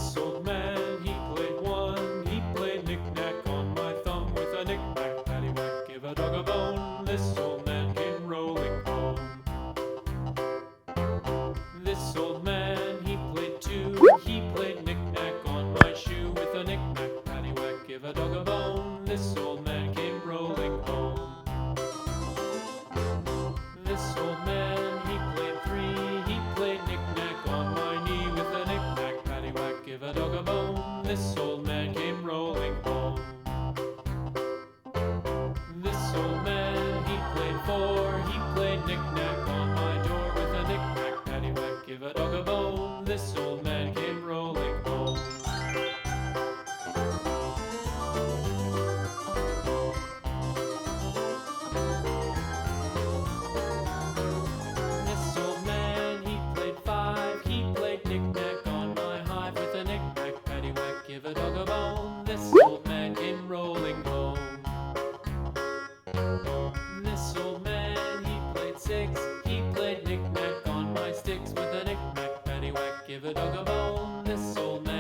This old man, he played one. He played knick-knack on my thumb with a knick-knack, paddywhack, give a dog a bone. This old man came rolling home. This old man, he played two. He played knick-knack on my shoe with a knick-knack, paddywhack, give a dog a bone. This old man came rolling home. This old man, he played three. He played knick-knack on my knee with a knick-knack, paddywhack, give a dog a bone. This old man came rolling home. This old man, he played four. He played knick-knack on my door with a knick-knack, paddywhack, give a dog a bone. This old man came rolling home. This old man, he played five. He played knick-knack on my hive with a knick-knack, paddywhack, give a dog a bone. This old man came rolling home. This old man, he played six. He played knick-knack on my sticks with a knick-knack, paddywhack, give a dog a bone. This old man